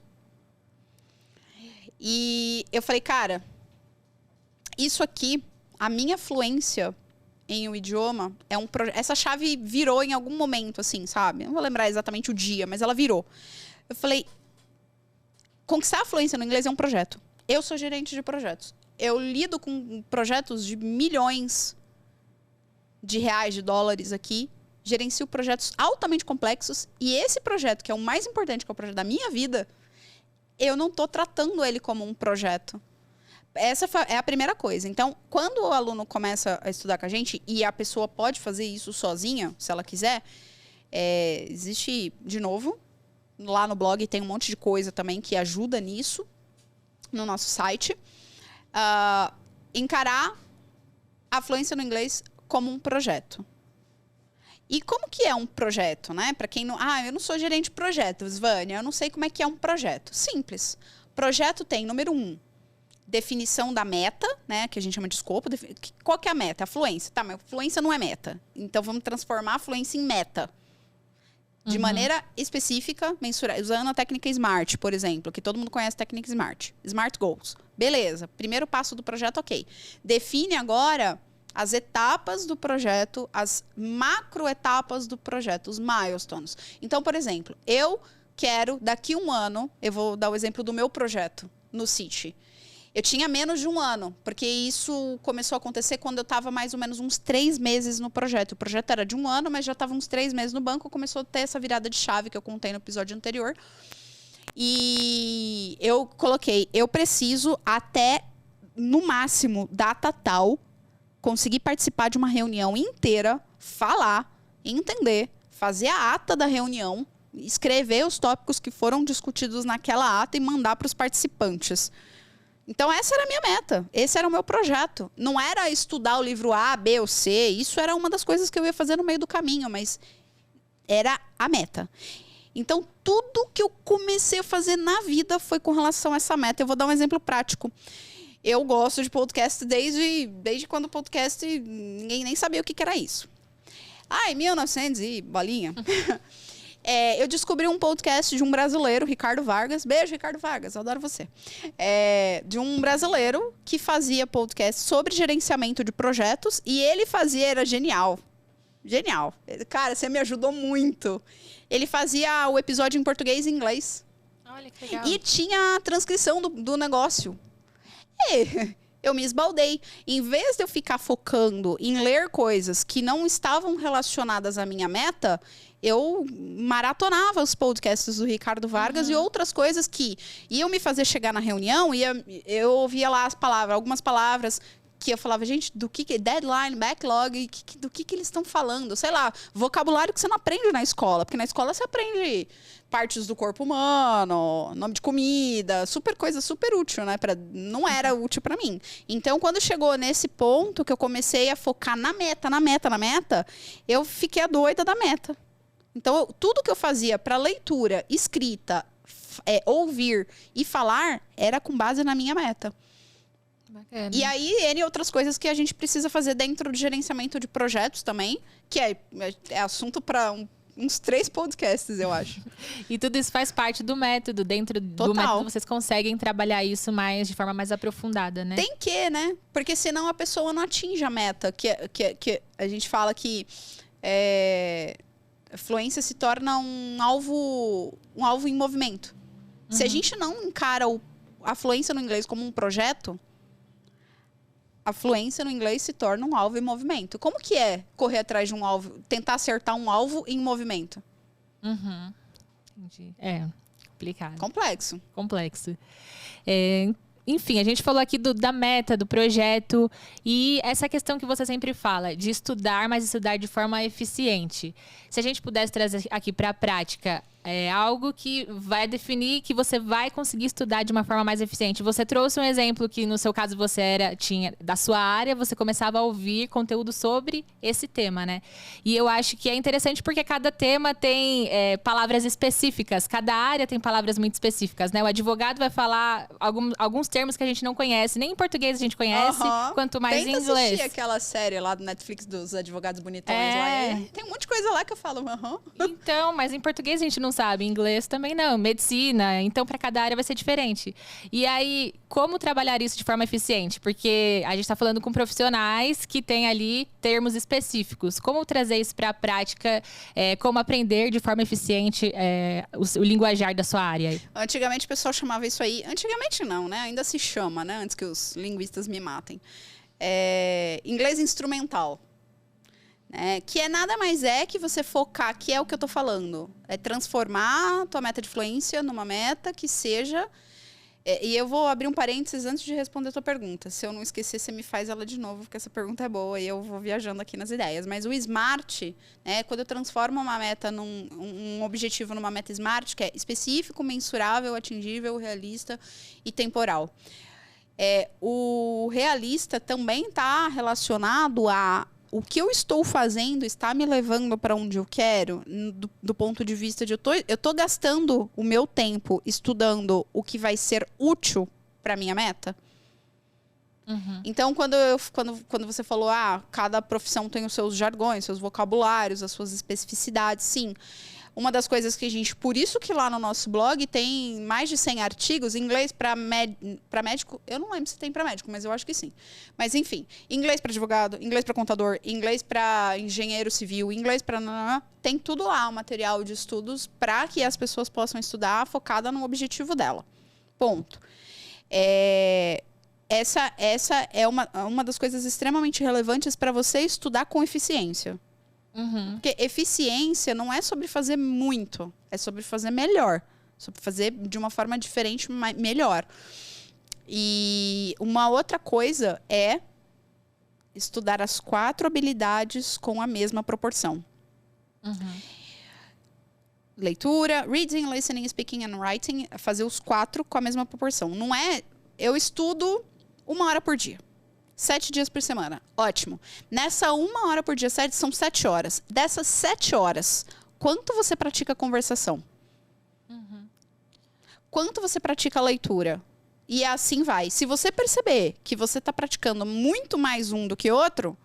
E eu falei, cara, isso aqui, a minha fluência em um idioma, essa chave virou em algum momento, assim, sabe? Não vou lembrar exatamente o dia, mas ela virou. Eu falei, conquistar a fluência no inglês é um projeto. Eu sou gerente de projetos. Eu lido com projetos de milhões de reais, de dólares aqui. Gerencio projetos altamente complexos. E esse projeto, que é o mais importante, que é o projeto da minha vida, eu não estou tratando ele como um projeto. Essa é a primeira coisa. Então, quando o aluno começa a estudar com a gente, e a pessoa pode fazer isso sozinha, se ela quiser, existe, de novo, lá no blog tem um monte de coisa também que ajuda nisso, no nosso site. Encarar a fluência no inglês como um projeto. E como que é um projeto, né? Para quem não... eu não sou gerente de projetos, Vânia, eu não sei como é que é um projeto. Simples. Projeto tem, número 1, definição da meta, né? Que a gente chama de escopo. Qual que é a meta? A fluência. Tá, mas fluência não é meta. Então, vamos transformar a fluência em meta. De maneira específica, mensurar, usando a técnica SMART, por exemplo, que todo mundo conhece a técnica SMART. SMART Goals. Beleza. Primeiro passo do projeto, ok. Define agora as etapas do projeto, as macroetapas do projeto, os milestones. Então, por exemplo, eu quero, daqui a 1 ano, eu vou dar o exemplo do meu projeto no City. Eu tinha menos de 1 ano, porque isso começou a acontecer quando eu estava mais ou menos uns 3 meses no projeto. O projeto era de 1 ano, mas já estava uns 3 meses no banco, começou a ter essa virada de chave que eu contei no episódio anterior. E eu coloquei, eu preciso até, no máximo, data tal, conseguir participar de uma reunião inteira, falar, entender, fazer a ata da reunião, escrever os tópicos que foram discutidos naquela ata e mandar para os participantes. Então, essa era a minha meta. Esse era o meu projeto. Não era estudar o livro A, B ou C. Isso era uma das coisas que eu ia fazer no meio do caminho, mas era a meta. Então, tudo que eu comecei a fazer na vida foi com relação a essa meta. Eu vou dar um exemplo prático. Eu gosto de podcast desde quando o podcast, ninguém nem sabia o que era isso. Em 1900 e bolinha. Eu descobri um podcast de um brasileiro, Ricardo Vargas. Beijo, Ricardo Vargas, eu adoro você. De um brasileiro que fazia podcast sobre gerenciamento de projetos. E ele fazia, era genial. Genial. Cara, você me ajudou muito. Ele fazia o episódio em português e inglês. Olha que legal. E tinha a transcrição do negócio. Eu me esbaldei. Em vez de eu ficar focando em ler coisas que não estavam relacionadas à minha meta, eu maratonava os podcasts do Ricardo Vargas e outras coisas que iam me fazer chegar na reunião. Eu ouvia lá algumas palavras que eu falava, gente, do que deadline, backlog, do que eles estão falando? Sei lá, vocabulário que você não aprende na escola, porque na escola você aprende partes do corpo humano, nome de comida, coisa super útil, né? Não era útil para mim. Então, quando chegou nesse ponto que eu comecei a focar na meta, eu fiquei a doida da meta. Então, tudo que eu fazia para leitura, escrita, ouvir e falar era com base na minha meta. Bacana. E aí, N outras coisas que a gente precisa fazer dentro do gerenciamento de projetos também, que é assunto para uns 3 podcasts, eu acho. E tudo isso faz parte do método. Dentro do método, vocês conseguem trabalhar isso de forma mais aprofundada, né? Tem que, né? Porque senão a pessoa não atinge a meta. Que a gente fala que a fluência se torna um alvo em movimento. Se a gente não encara a fluência no inglês como um projeto, a fluência no inglês se torna um alvo em movimento. Como que é correr atrás de um alvo, tentar acertar um alvo em movimento? Entendi. Complicado. Complexo. Enfim, a gente falou aqui da meta, do projeto e essa questão que você sempre fala, de estudar, mas estudar de forma eficiente. Se a gente pudesse trazer aqui para a prática, algo que vai definir que você vai conseguir estudar de uma forma mais eficiente. Você trouxe um exemplo que, no seu caso, tinha da sua área, você começava a ouvir conteúdo sobre esse tema, né? E eu acho que é interessante porque cada tema tem palavras específicas, cada área tem palavras muito específicas, né? O advogado vai falar alguns termos que a gente não conhece, nem em português a gente conhece, quanto mais em inglês. Tenta assistir aquela série lá do Netflix dos advogados bonitões lá. Tem um monte de coisa lá que eu falo, Então, mas em português a gente não sabe, em inglês também não, medicina, então para cada área vai ser diferente. E aí, como trabalhar isso de forma eficiente? Porque a gente está falando com profissionais que têm ali termos específicos. Como trazer isso para a prática, como aprender de forma eficiente o linguajar da sua área? Antigamente o pessoal chamava isso aí, antigamente não, né? Ainda se chama, né? Antes que os linguistas me matem. Inglês instrumental. né? Que é nada mais que você focar, que é o que eu tô falando. É transformar a tua meta de fluência numa meta que seja... E eu vou abrir um parênteses antes de responder a tua pergunta. Se eu não esquecer, você me faz ela de novo, porque essa pergunta é boa e eu vou viajando aqui nas ideias. Mas o SMART, né, quando eu transformo uma meta um objetivo numa meta SMART, que é específico, mensurável, atingível, realista e temporal. O realista também está relacionado a o que eu estou fazendo está me levando para onde eu quero, do ponto de vista de eu tô gastando o meu tempo estudando o que vai ser útil para minha meta. Uhum. Então, quando você falou, cada profissão tem os seus jargões, seus vocabulários, as suas especificidades, sim. Uma das coisas que por isso que lá no nosso blog tem mais de 100 artigos em inglês para médico. Eu não lembro se tem para médico, mas eu acho que sim. Mas, enfim, inglês para advogado, inglês para contador, inglês para engenheiro civil, inglês para... Tem tudo lá, o material de estudos para que as pessoas possam estudar focada no objetivo dela. Ponto. Essa é uma das coisas extremamente relevantes para você estudar com eficiência. Uhum. Porque eficiência não é sobre fazer muito, é sobre fazer melhor. Sobre fazer de uma forma diferente, melhor. E uma outra coisa é estudar as 4 habilidades com a mesma proporção. Uhum. Leitura, reading, listening, speaking and writing, fazer os 4 com a mesma proporção. Não é, eu estudo 1 hora por dia. 7 dias por semana. Ótimo. Nessa 1 hora por dia, são 7 horas. Dessas 7 horas, quanto você pratica conversação? Uhum. Quanto você pratica leitura? E assim vai. Se você perceber que você está praticando muito mais um do que outro,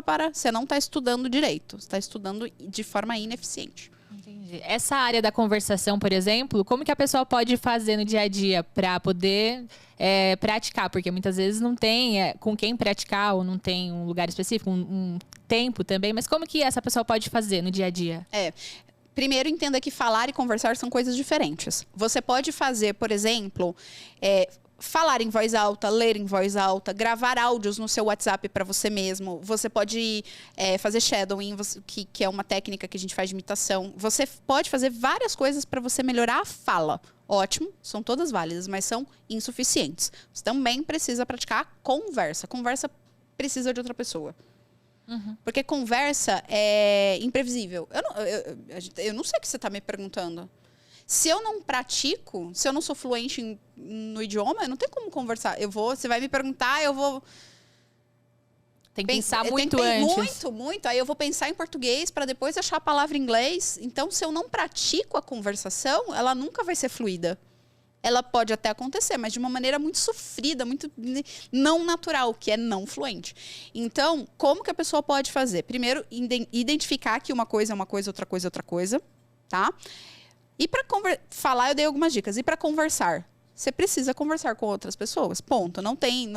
para. Você não está estudando direito. Você está estudando de forma ineficiente. Entendi. Essa área da conversação, por exemplo, como que a pessoa pode fazer no dia a dia para poder praticar? Porque muitas vezes não tem com quem praticar ou não tem um lugar específico, um tempo também. Mas como que essa pessoa pode fazer no dia a dia? Primeiro, entenda que falar e conversar são coisas diferentes. Você pode fazer, por exemplo, falar em voz alta, ler em voz alta, gravar áudios no seu WhatsApp para você mesmo. Você pode fazer shadowing, que é uma técnica que a gente faz de imitação. Você pode fazer várias coisas para você melhorar a fala. Ótimo, são todas válidas, mas são insuficientes. Você também precisa praticar conversa. Conversa precisa de outra pessoa. Uhum. Porque conversa é imprevisível. Eu não sei o que você está me perguntando. Se eu não pratico, se eu não sou fluente no idioma, não tem como conversar. Você vai me perguntar, eu vou... Tem que pensar muito antes. Muito. Aí eu vou pensar em português para depois achar a palavra em inglês. Então, se eu não pratico a conversação, ela nunca vai ser fluida. Ela pode até acontecer, mas de uma maneira muito sofrida, muito não natural, que é não fluente. Então, como que a pessoa pode fazer? Primeiro, identificar que uma coisa é uma coisa, outra coisa é outra coisa, tá? E para falar, eu dei algumas dicas. E para conversar? Você precisa conversar com outras pessoas. Ponto. Não tem.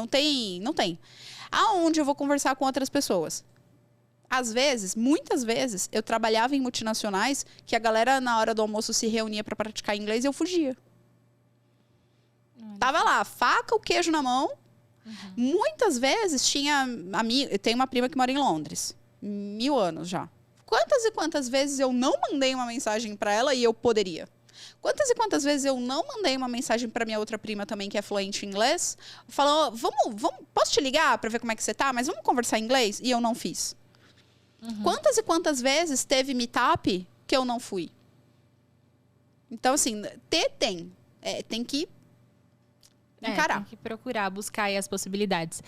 Aonde eu vou conversar com outras pessoas? Às vezes, muitas vezes, eu trabalhava em multinacionais que a galera, na hora do almoço, se reunia para praticar inglês e eu fugia. Tava lá, faca, o queijo na mão. Uhum. Muitas vezes eu tenho uma prima que mora em Londres. 1000 anos já. Quantas e quantas vezes eu não mandei uma mensagem para ela e eu poderia? Quantas e quantas vezes eu não mandei uma mensagem para minha outra prima também, que é fluente em inglês? Falou, posso te ligar para ver como é que você tá? Mas vamos conversar em inglês? E eu não fiz. Uhum. Quantas e quantas vezes teve meetup que eu não fui? Então, assim, tem que encarar. Tem que procurar, buscar aí as possibilidades.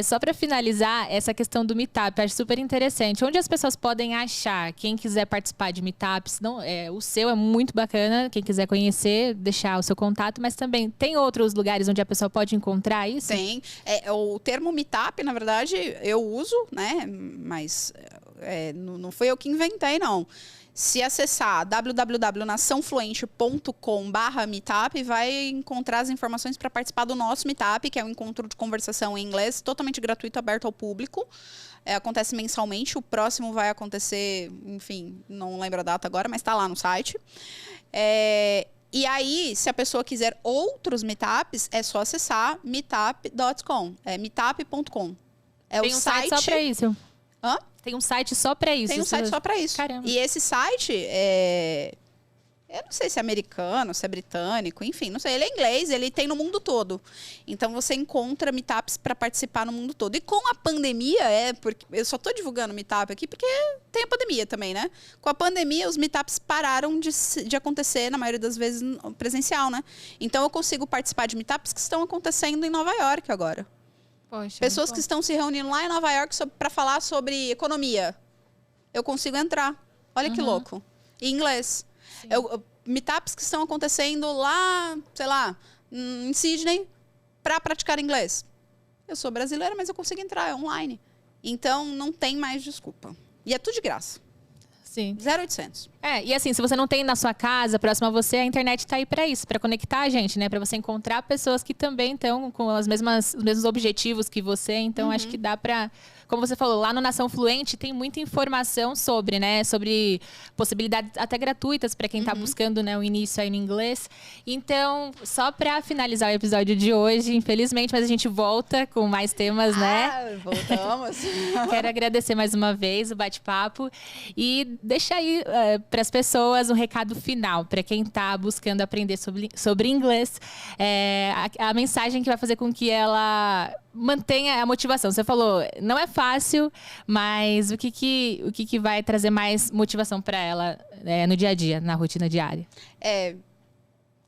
Só para finalizar, essa questão do meetup, acho super interessante. Onde as pessoas podem achar? Quem quiser participar de meetups, o seu é muito bacana. Quem quiser conhecer, deixar o seu contato. Mas também, tem outros lugares onde a pessoa pode encontrar isso? Tem. O termo meetup, na verdade, eu uso, né? Mas não foi eu que inventei, não. Se acessar www.naçãofluente.com/meetup, vai encontrar as informações para participar do nosso meetup, que é um encontro de conversação em inglês, totalmente gratuito, aberto ao público. Acontece mensalmente, o próximo vai acontecer, enfim, não lembro a data agora, mas está lá no site. E aí, se a pessoa quiser outros meetups, é só acessar meetup.com. Meetup.com. Tem um site só para isso? Hã? Tem um site só pra isso? Tem um site só pra isso. Caramba. E esse site eu não sei se é americano, se é britânico, enfim, não sei. Ele é inglês, ele tem no mundo todo. Então você encontra meetups para participar no mundo todo. E com a pandemia, porque eu só tô divulgando meetup aqui porque tem a pandemia também, né? Com a pandemia, os meetups pararam de acontecer, na maioria das vezes, presencial, né? Então eu consigo participar de meetups que estão acontecendo em Nova York agora. Poxa, Pessoas que estão se reunindo lá em Nova York para falar sobre economia. Eu consigo entrar. Olha que louco. Em inglês. Meetups que estão acontecendo lá, sei lá, em Sydney, para praticar inglês. Eu sou brasileira, mas eu consigo entrar, é online. Então, não tem mais desculpa. E é tudo de graça. Sim. 0800. E assim, se você não tem na sua casa, próximo a você, a internet tá aí para isso, para conectar a gente, né? Para você encontrar pessoas que também estão com os mesmos objetivos que você. Então, acho que dá para... Como você falou, lá no Nação Fluente tem muita informação sobre, né? Sobre possibilidades até gratuitas para quem está buscando, né, o início aí no inglês. Então, só para finalizar o episódio de hoje, infelizmente, mas a gente volta com mais temas, né? Voltamos. Quero agradecer mais uma vez o bate-papo e deixar aí para as pessoas um recado final, para quem está buscando aprender sobre inglês. A mensagem que vai fazer com que ela mantenha a motivação. Você falou, não é fácil, mas o que vai trazer mais motivação para ela no dia a dia, na rotina diária?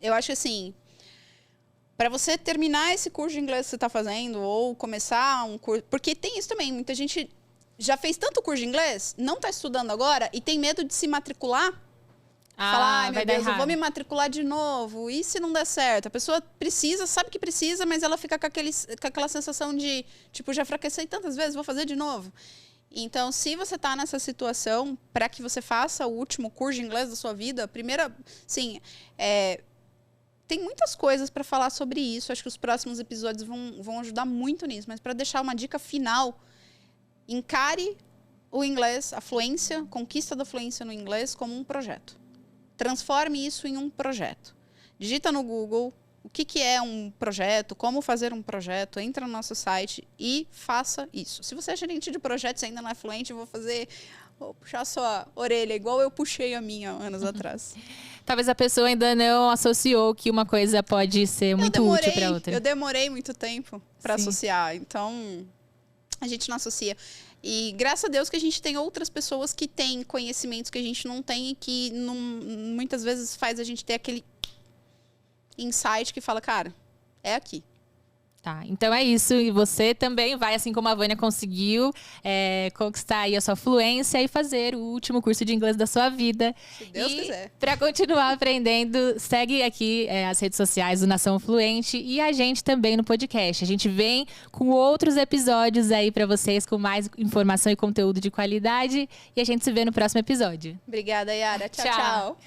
Eu acho assim, para você terminar esse curso de inglês que você está fazendo, ou começar um curso... Porque tem isso também, muita gente já fez tanto curso de inglês, não está estudando agora e tem medo de se matricular. Falar, ai meu Deus, eu vou me matricular de novo. E se não der certo? A pessoa precisa, sabe que precisa, mas ela fica com aquela sensação de, tipo, já fracassei tantas vezes, vou fazer de novo. Então, se você está nessa situação, para que você faça o último curso de inglês da sua vida, primeira, sim, tem muitas coisas para falar sobre isso. Acho que os próximos episódios vão ajudar muito nisso. Mas para deixar uma dica final, encare o inglês, a fluência, conquista da fluência no inglês como um projeto. Transforme isso em um projeto. Digita no Google o que é um projeto, como fazer um projeto, entra no nosso site e faça isso. Se você é gerente de projetos e ainda não é fluente, vou puxar a sua orelha, igual eu puxei a minha anos atrás. Talvez a pessoa ainda não associou que uma coisa pode ser muito útil para outra. Eu demorei muito tempo para associar, então a gente não associa. E graças a Deus que a gente tem outras pessoas que têm conhecimentos que a gente não tem e que muitas vezes faz a gente ter aquele insight que fala, cara, é aqui. Tá, então é isso. E você também vai, assim como a Vânia conseguiu, conquistar aí a sua fluência e fazer o último curso de inglês da sua vida. Se Deus quiser. Para continuar aprendendo, segue aqui as redes sociais do Nação Fluente e a gente também no podcast. A gente vem com outros episódios aí para vocês, com mais informação e conteúdo de qualidade. E a gente se vê no próximo episódio. Obrigada, Yara. Tchau, tchau.